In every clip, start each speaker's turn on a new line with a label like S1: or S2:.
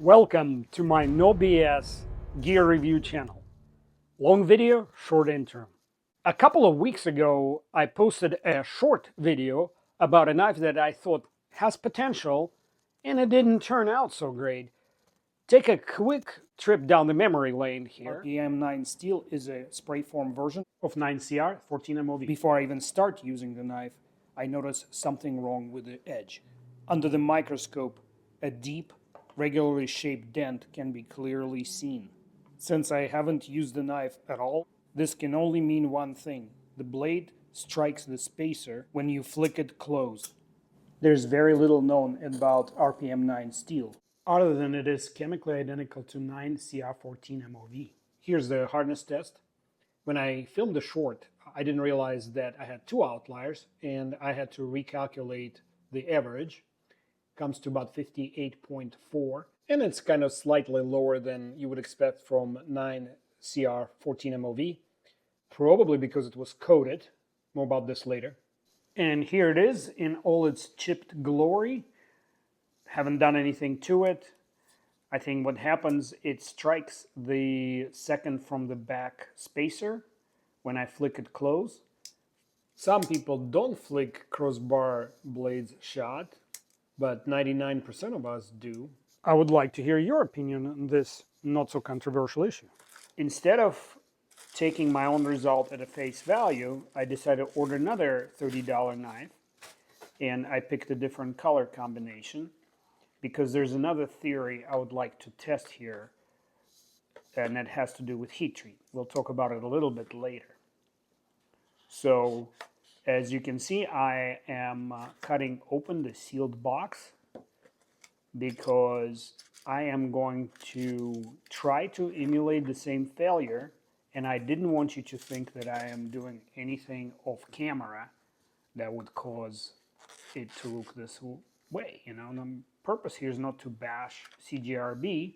S1: Welcome to my no BS gear review channel. Long video, short intro. A couple of weeks ago, I posted a short video about a knife that I thought has potential, and it didn't turn out so great. Take a quick trip down the memory lane here.
S2: RPM9 steel is a spray form version
S1: of 9CR 14 MOV.
S2: Before I even start using the knife, I notice something wrong with the edge. Under the microscope, a deep, regularly shaped dent can be clearly seen. Since I haven't used the knife at all, this can only mean one thing. The blade strikes the spacer when you flick it closed. There's very little known about RPM9 steel,
S1: other than it is chemically identical to 9CR 14 MOV. Here's the hardness test. When I filmed the short, I didn't realize that I had two outliers, and I had to recalculate the average. Comes to about 58.4, and it's kind of slightly lower than you would expect from 9CR 14 MOV, probably because it was coated. More about this later. And here it is in all its chipped glory. Haven't done anything to it. I think what happens, it strikes the second from the back spacer when I flick it close. Some people don't flick crossbar blades shut, but 99% of us do. I would like to hear your opinion on this not so controversial issue. Instead of taking my own result at a face value, I decided to order another $30 knife, and I picked a different color combination because there's another theory I would like to test here, and that has to do with heat treat. We'll talk about it a little bit later. So, as you can see, I am cutting open the sealed box because I am going to try to emulate the same failure, and I didn't want you to think that I am doing anything off camera that would cause it to look this way. You know, the purpose here is not to bash CJRB,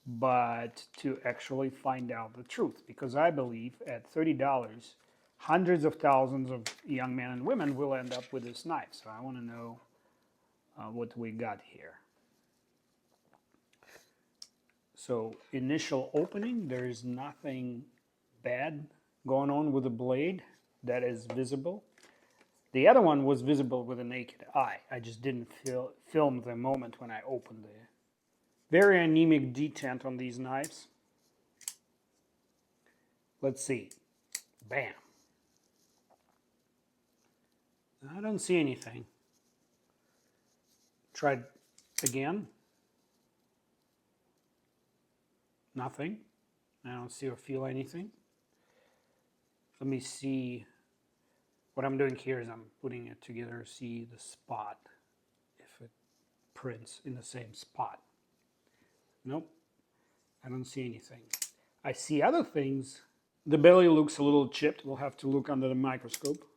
S1: but to actually find out the truth, because I believe at $30, hundreds of thousands of young men and women will end up with this knife. So I want to know what we got here. So initial opening, there is nothing bad going on with the blade that is visible. The other one was visible with the naked eye. I just didn't film the moment when I opened it. Very anemic detent on these knives. Let's see. Bam. I don't see anything. Tried again. Nothing. I don't see or feel anything. Let me see. What I'm doing here is I'm putting it together to see the spot, if it prints in the same spot. Nope. I don't see anything. I see other things. The belly looks a little chipped. We'll have to look under the microscope.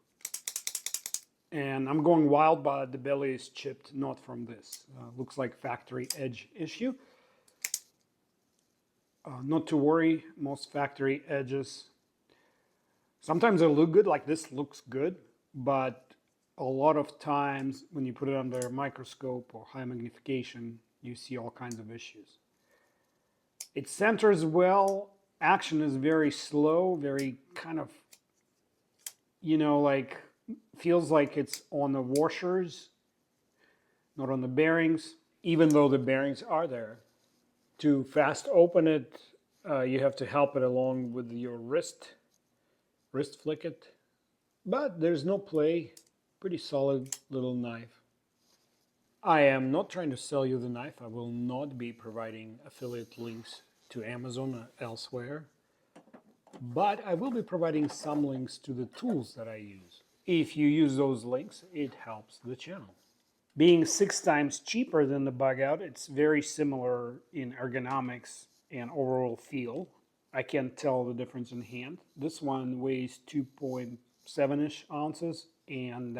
S1: And I'm going wild, but the belly is chipped, not from this. Looks like factory edge issue. Not to worry, most factory edges, sometimes they look good, like this looks good, but a lot of times when you put it under a microscope or high magnification, you see all kinds of issues. It centers well, action is very slow, very kind of, you know, like, feels like it's on the washers, not on the bearings, even though the bearings are there. To fast open it, you have to help it along with your wrist flick it. But there's no play, pretty solid little knife. I am not trying to sell you the knife. I will not be providing affiliate links to Amazon or elsewhere. But I will be providing some links to the tools that I use. If you use those links, it helps the channel. Being 6 times cheaper than the bug out, it's very similar in ergonomics and overall feel. I can't tell the difference in hand. This one weighs 2.7-ish ounces, and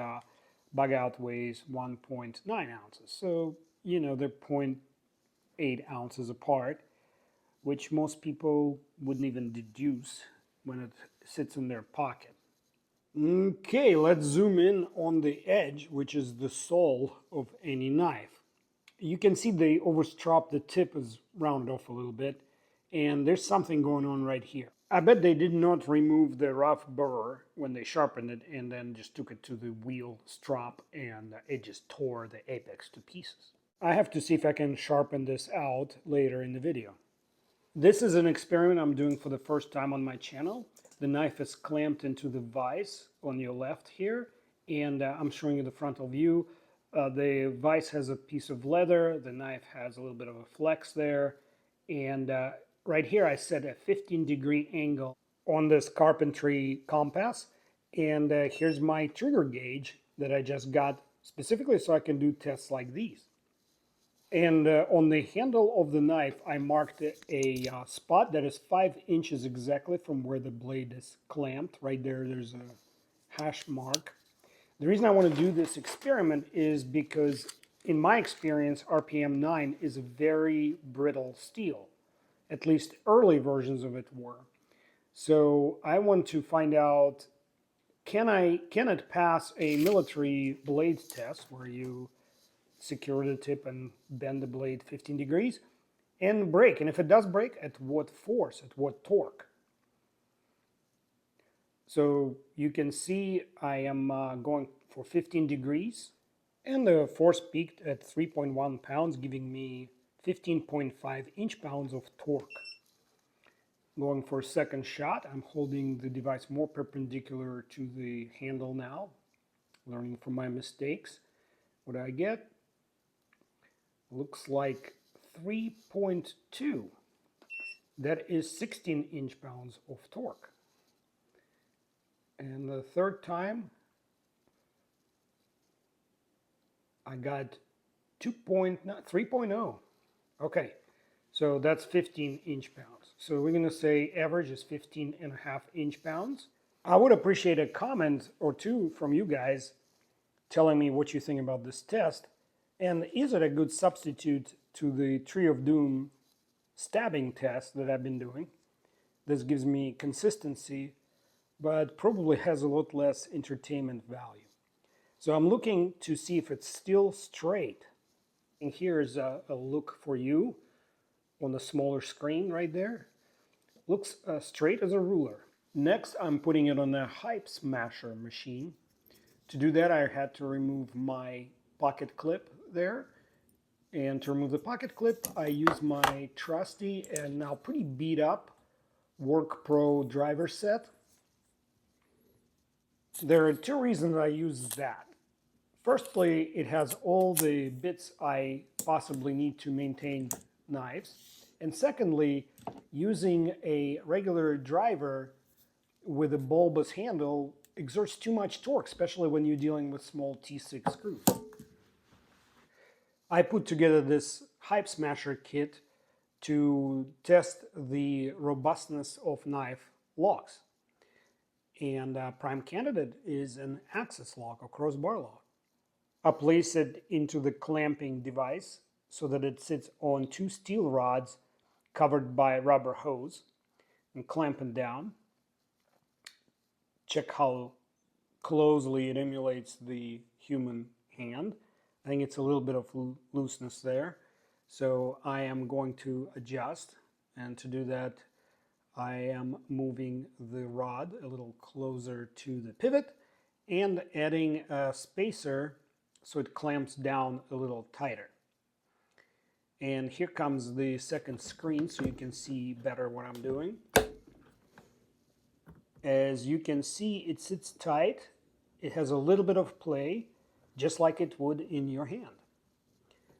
S1: bug out weighs 1.9 ounces. So, you know, they're 0.8 ounces apart, which most people wouldn't even deduce when it sits in their pocket. Okay, let's zoom in on the edge, which is the soul of any knife. You can see the overstrop, the tip is rounded off a little bit, and there's something going on right here. I bet they did not remove the rough burr when they sharpened it and then just took it to the wheel strop and it just tore the apex to pieces. I have to see if I can sharpen this out later in the video. This is an experiment I'm doing for the first time on my channel. The knife is clamped into the vise on your left here, and I'm showing you the frontal view. The vise has a piece of leather, the knife has a little bit of a flex there, and right here I set a 15-degree angle on this carpentry compass, and here's my trigger gauge that I just got specifically so I can do tests like these. And on the handle of the knife, I marked a spot that is 5 inches exactly from where the blade is clamped. Right there, there's a hash mark. The reason I want to do this experiment is because, in my experience, RPM9 is a very brittle steel. At least early versions of it were. So I want to find out, can it pass a military blade test where you secure the tip and bend the blade 15 degrees and break? And if it does break, at what force, at what torque? So you can see I am going for 15 degrees and the force peaked at 3.1 pounds, giving me 15.5 inch-pounds of torque. Going for a second shot, I'm holding the device more perpendicular to the handle now, learning from my mistakes. What do I get? Looks like 3.2. That is 16 inch-pounds of torque. And the third time, I got 3.0. Okay, so that's 15 inch-pounds. So we're going to say average is 15.5 inch-pounds. I would appreciate a comment or two from you guys telling me what you think about this test. And is it a good substitute to the Tree of Doom stabbing test that I've been doing? This gives me consistency, but probably has a lot less entertainment value. So I'm looking to see if it's still straight. And here's a look for you on the smaller screen right there. Looks straight as a ruler. Next, I'm putting it on a hype smasher machine. To do that, I had to remove my pocket clip there. And to remove the pocket clip, I use my trusty and now pretty beat up Work Pro driver set. There are two reasons I use that. Firstly, it has all the bits I possibly need to maintain knives. And secondly, using a regular driver with a bulbous handle exerts too much torque, especially when you're dealing with small T6 screws. I put together this hype smasher kit to test the robustness of knife locks. And prime candidate is an axis lock or crossbar lock. I place it into the clamping device so that it sits on 2 steel rods covered by a rubber hose and clamp it down. Check how closely it emulates the human hand. I think it's a little bit of looseness there. So I am going to adjust, and to do that I am moving the rod a little closer to the pivot and adding a spacer so it clamps down a little tighter. And here comes the second screen so you can see better what I'm doing. As you can see, it sits tight. It has a little bit of play, just like it would in your hand.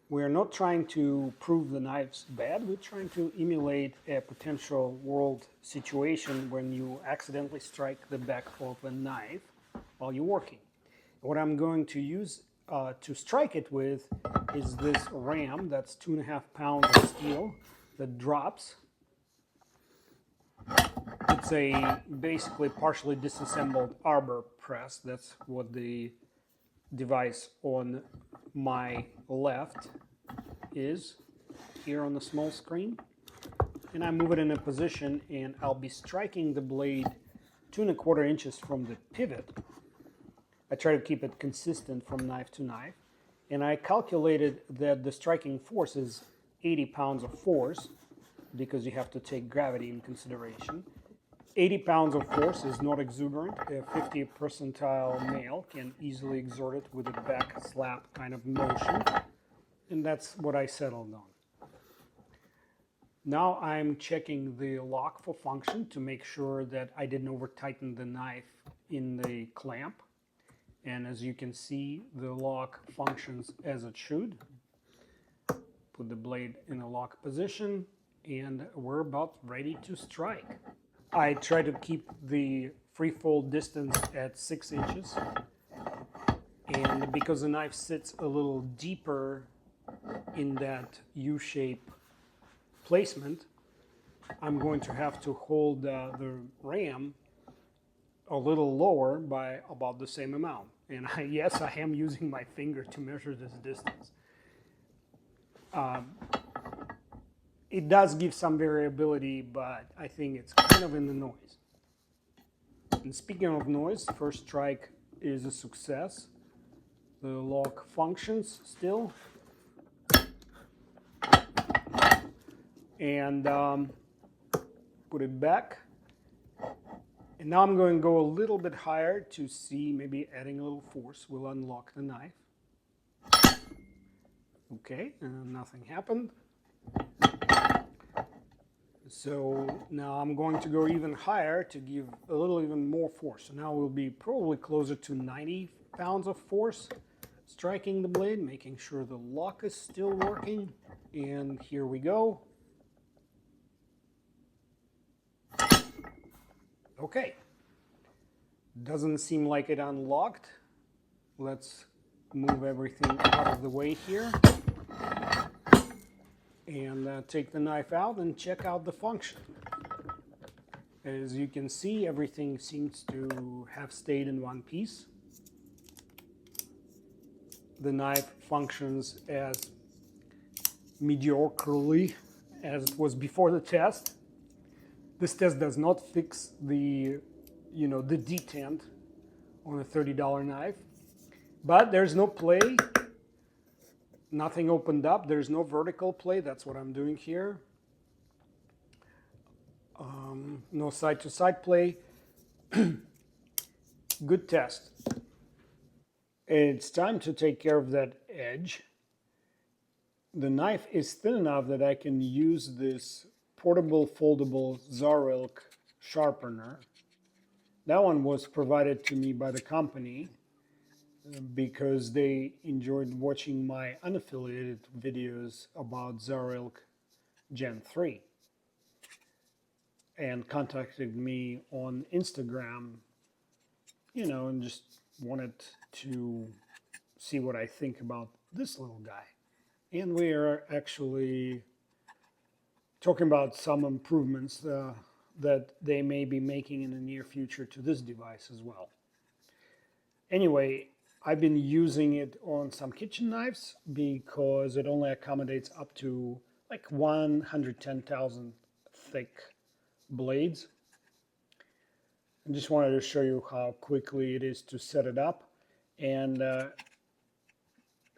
S1: We're not trying to prove the knife's bad. We're trying to emulate a potential world situation when you accidentally strike the back of a knife while you're working. What I'm going to use to strike it with is this ram that's 2.5 pounds of steel that drops. It's a basically partially disassembled arbor press. That's what the device on my left is here on the small screen. And I move it in a position and I'll be striking the blade 2¼ inches from the pivot. I try to keep it consistent from knife to knife. And I calculated that the striking force is 80 pounds of force, because you have to take gravity in consideration. 80 pounds of force is not exuberant. A 50th percentile male can easily exert it with a back slap kind of motion. And that's what I settled on. Now I'm checking the lock for function to make sure that I didn't over tighten the knife in the clamp. And as you can see, the lock functions as it should. Put the blade in a lock position, and we're about ready to strike. I try to keep the free fold distance at 6 inches. And because the knife sits a little deeper in that U-shape placement, I'm going to have to hold the ram a little lower by about the same amount. And yes, I am using my finger to measure this distance. It does give some variability, but I think it's kind of in the noise. And speaking of noise, first strike is a success. The lock functions still. And put it back. And now I'm going to go a little bit higher to see maybe adding a little force will unlock the knife. Okay, nothing happened. So now I'm going to go even higher to give a little even more force. So now we'll be probably closer to 90 pounds of force striking the blade, making sure the lock is still working. And here we go. Okay. Doesn't seem like it unlocked. Let's move everything out of the way here. And take the knife out and check out the function. As you can see, everything seems to have stayed in one piece. The knife functions as mediocrely as it was before the test. This test does not fix the, the detent on a $30 knife, but there's no play. Nothing opened up. There's no vertical play. That's what I'm doing here. No side-to-side play. Good test. It's time to take care of that edge. The knife is thin enough that I can use this portable, foldable XARILK sharpener. That one was provided to me by the company because they enjoyed watching my unaffiliated videos about XARILK Gen 3 and contacted me on Instagram, and just wanted to see what I think about this little guy. And we are actually talking about some improvements that they may be making in the near future to this device as well. Anyway, I've been using it on some kitchen knives because it only accommodates up to like 110,000 thick blades. I just wanted to show you how quickly it is to set it up. And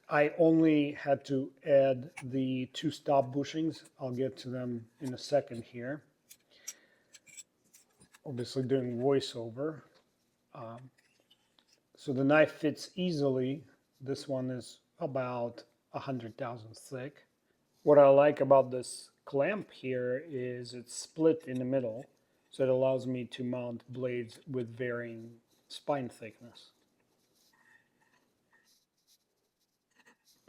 S1: I only had to add the 2 stop bushings. I'll get to them in a second here. Obviously doing voiceover. So the knife fits easily. This one is about 100,000 thick. What I like about this clamp here is it's split in the middle, so it allows me to mount blades with varying spine thickness.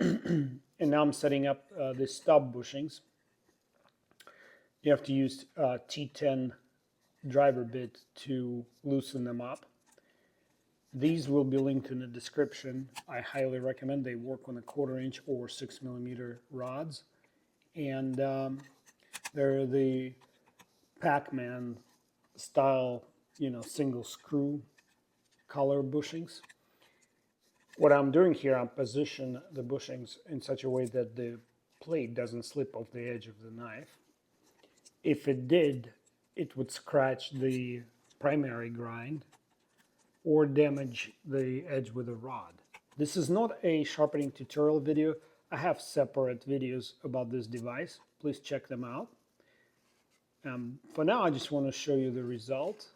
S1: And now I'm setting up the stop bushings. You have to use T10 driver bit to loosen them up. These will be linked in the description. I highly recommend. They work on a 1/4 inch or 6mm rods. And they're the Pac-Man style, single screw collar bushings. What I'm doing here, I'm position the bushings in such a way that the blade doesn't slip off the edge of the knife. If it did, it would scratch the primary grind or damage the edge with a rod. This is not a sharpening tutorial video. I have separate videos about this device. Please check them out. For now, I just want to show you the result.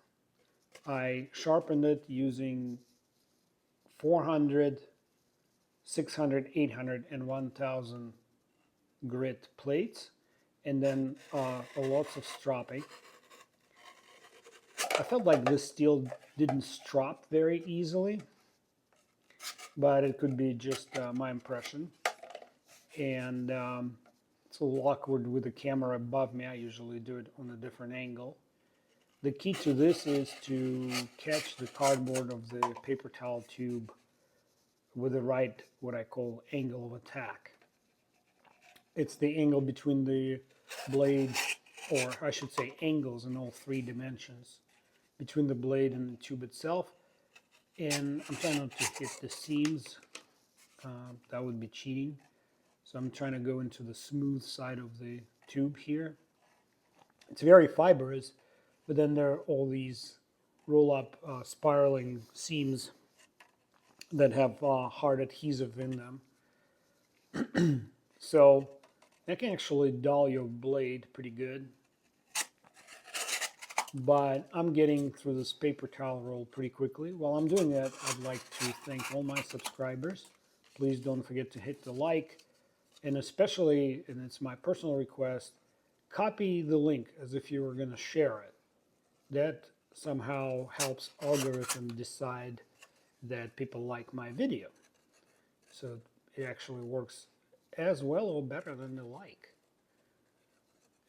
S1: I sharpened it using 400, 600, 800, and 1000 grit plates, and then lots of stropping. I felt like this steel didn't strop very easily, but it could be just my impression. And it's a little awkward with the camera above me. I usually do it on a different angle. The key to this is to catch the cardboard of the paper towel tube with the right, what I call, angle of attack. It's the angle between the blade, or I should say angles in all three dimensions, between the blade and the tube itself. And I'm trying not to hit the seams. That would be cheating. So I'm trying to go into the smooth side of the tube here. It's very fibrous, but then there are all these roll-up spiraling seams that have hard adhesive in them. So that can actually dull your blade pretty good. But I'm getting through this paper towel roll pretty quickly. While I'm doing that, I'd like to thank all my subscribers. Please don't forget to hit the like, and especially, and it's my personal request, copy the link as if you were going to share it. That somehow helps algorithm decide that people like my video. So it actually works as well or better than the like.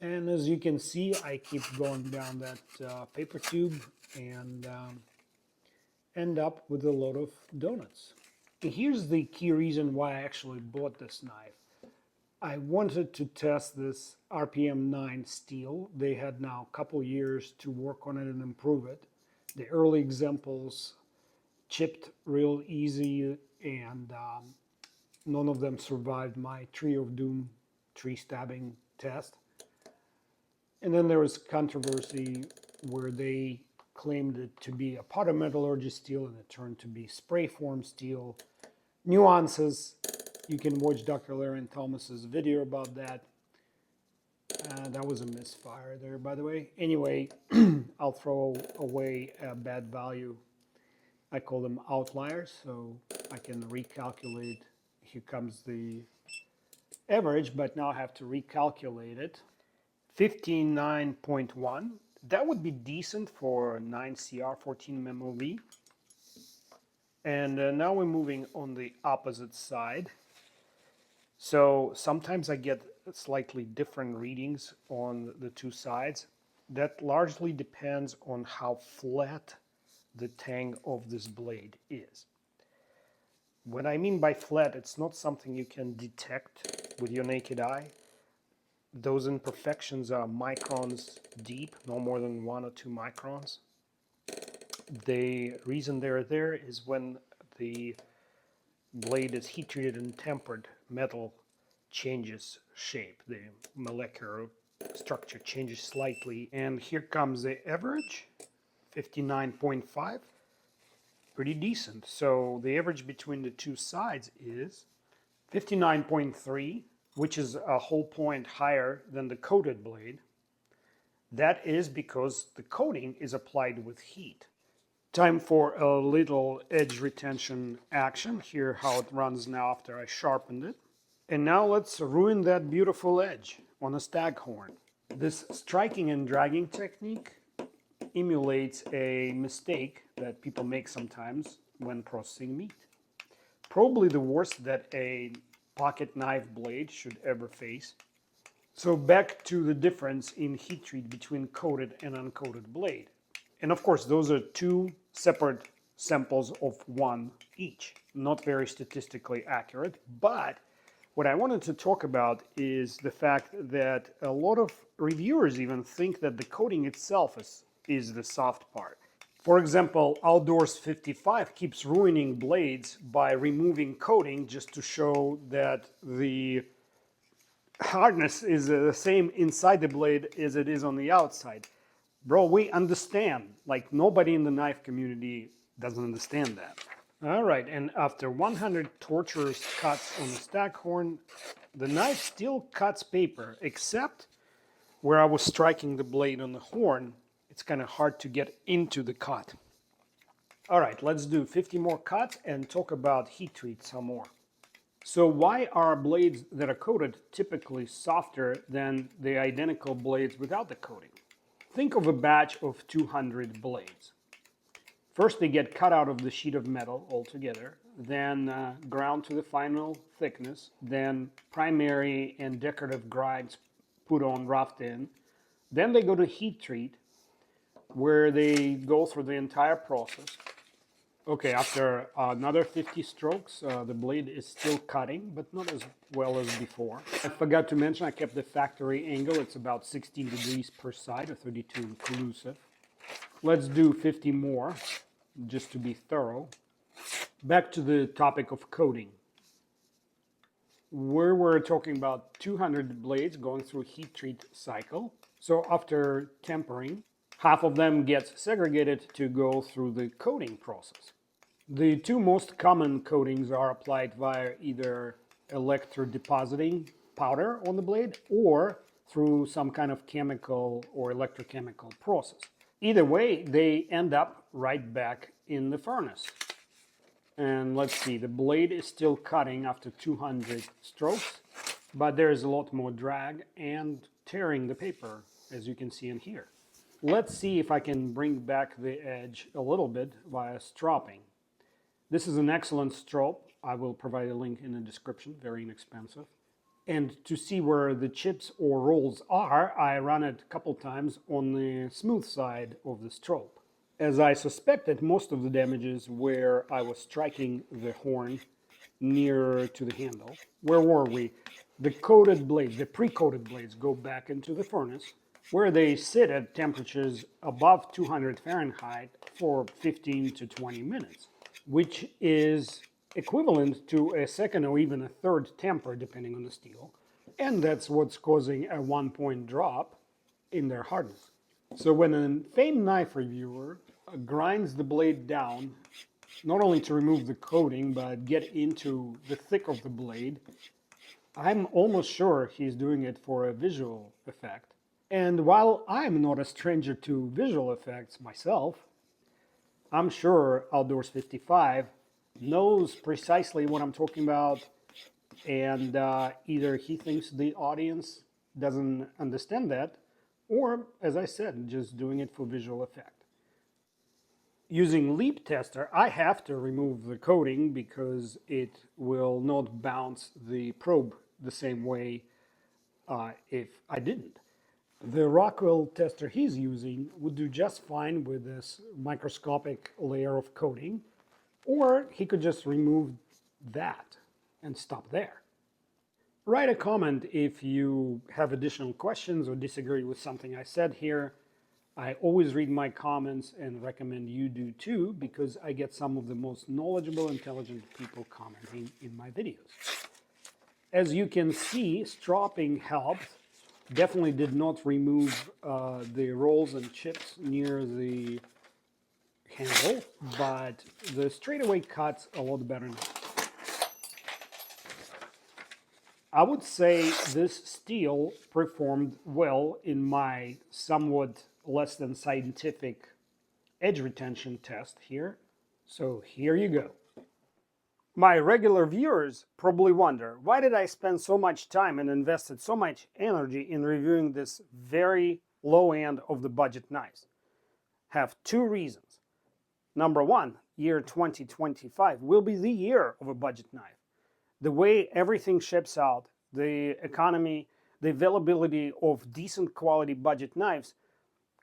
S1: And as you can see, I keep going down that paper tube and end up with a load of donuts. Here's the key reason why I actually bought this knife. I wanted to test this RPM9 steel. They had now a couple years to work on it and improve it. The early examples chipped real easy, and none of them survived my Tree of Doom tree stabbing test. And then there was controversy where they claimed it to be a powder metallurgy steel and it turned to be spray form steel. Nuances. You can watch Dr. Larry Thomas's video about that. That was a misfire there, by the way. Anyway, I'll throw away a bad value. I call them outliers, so I can recalculate. Here comes the average, but now I have to recalculate it. 59.1. That would be decent for 9CR 14 MOV. And now we're moving on the opposite side. So sometimes I get slightly different readings on the two sides. That largely depends on how flat the tang of this blade is. What I mean by flat, it's not something you can detect with your naked eye. Those imperfections are microns deep, no more than 1 or 2 microns. The reason they're there is when the blade is heat treated and tempered, metal changes shape. The molecular structure changes slightly. And here comes the average, 59.5. Pretty decent. So the average between the two sides is 59.3, which is a whole point higher than the coated blade. That is because the coating is applied with heat. Time for a little edge retention action. Here how it runs now after I sharpened it. And now let's ruin that beautiful edge on a staghorn. This striking and dragging technique emulates a mistake that people make sometimes when processing meat. Probably the worst that a pocket knife blade should ever face. So back to the difference in heat treat between coated and uncoated blade. And of course, those are two separate samples of one each. Not very statistically accurate, but what I wanted to talk about is the fact that a lot of reviewers even think that the coating itself is the soft part. For example, Outdoors 55 keeps ruining blades by removing coating just to show that the hardness is the same inside the blade as it is on the outside. Bro, we understand. Like, nobody in the knife community doesn't understand that. All right, and after 100 torturous cuts on the staghorn, the knife still cuts paper, except where I was striking the blade on the horn. It's kind of hard to get into the cut. All right, let's do 50 more cuts and talk about heat treat some more. So why are blades that are coated typically softer than the identical blades without the coating? Think of a batch of 200 blades. First, they get cut out of the sheet of metal altogether, then ground to the final thickness, then primary and decorative grinds put on, roughed in. Then they go to heat treat, where they go through the entire process. Okay, after another 50 strokes, the blade is still cutting, but not as well as before. I forgot to mention I kept the factory angle. It's about 16 degrees per side, or 32 inclusive. Let's do 50 more, just to be thorough. Back to the topic of coating. Where we're talking about 200 blades going through heat treat cycle. So after tempering, half of them gets segregated to go through the coating process. The two most common coatings are applied via either electrodepositing powder on the blade or through some kind of chemical or electrochemical process. Either way, they end up right back in the furnace. And let's see, the blade is still cutting after 200 strokes, but there's a lot more drag and tearing the paper, as you can see in here. Let's see if I can bring back the edge a little bit via stropping. This is an excellent strop. I will provide a link in the description, very inexpensive. And to see where the chips or rolls are, I run it a couple times on the smooth side of the strop. As I suspected, most of the damage is where I was striking the horn nearer to the handle. Where were we? The coated blades, the pre-coated blades, go back into the furnace, where they sit at temperatures above 200 Fahrenheit for 15 to 20 minutes, which is equivalent to a second or even a third temper, depending on the steel. And that's what's causing a 1-point drop in their hardness. So when a famed knife reviewer grinds the blade down, not only to remove the coating, but get into the thick of the blade, I'm almost sure he's doing it for a visual effect. And while I'm not a stranger to visual effects myself, I'm sure Outdoors 55 knows precisely what I'm talking about, and either he thinks the audience doesn't understand that, or, as I said, just doing it for visual effect. Using leap tester, I have to remove the coating because it will not bounce the probe the same way if I didn't. The Rockwell tester he's using would do just fine with this microscopic layer of coating, or he could just remove that and stop there. Write a comment if you have additional questions or disagree with something I said here. I always read my comments and recommend you do too, because I get some of the most knowledgeable, intelligent people commenting in my videos. As you can see, stropping helped. Definitely did not remove the rolls and chips near the handle, but the straightaway cuts a lot better now. I would say this steel performed well in my somewhat less than scientific edge retention test here. So here you go. My regular viewers probably wonder, why did I spend so much time and invested so much energy in reviewing this very low end of the budget knives? Have two reasons. Number one, year 2025 will be the year of a budget knife. The way everything ships out, the economy, the availability of decent quality budget knives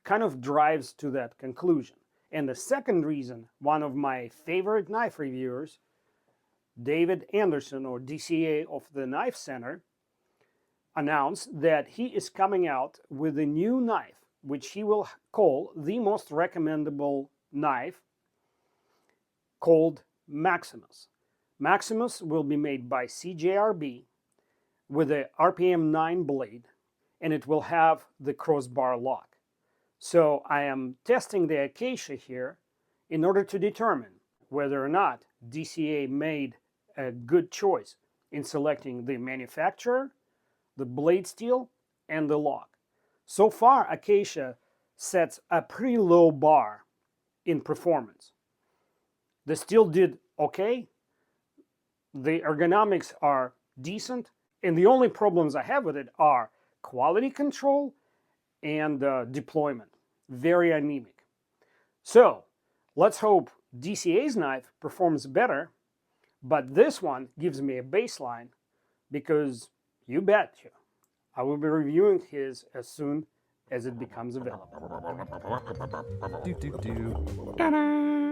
S1: kind of drives to that conclusion. And the second reason, one of my favorite knife reviewers, David Anderson, or DCA of the Knife Center, announced that he is coming out with a new knife, which he will call the most recommendable knife, called Maximus. Maximus will be made by CJRB with a RPM9 blade, and it will have the crossbar lock. So I am testing the Acacia here in order to determine whether or not
S2: DCA made a good choice in selecting the manufacturer, the blade steel, and the lock. So far, Acacia sets a pretty low bar in performance. The steel did okay, the ergonomics are decent, and the only problems I have with it are quality control and deployment. Very anemic. So let's hope DCA's knife performs better, but this one gives me a baseline because you bet you I will be reviewing his as soon as it becomes available.
S3: Do, do, do.
S1: Ta-da!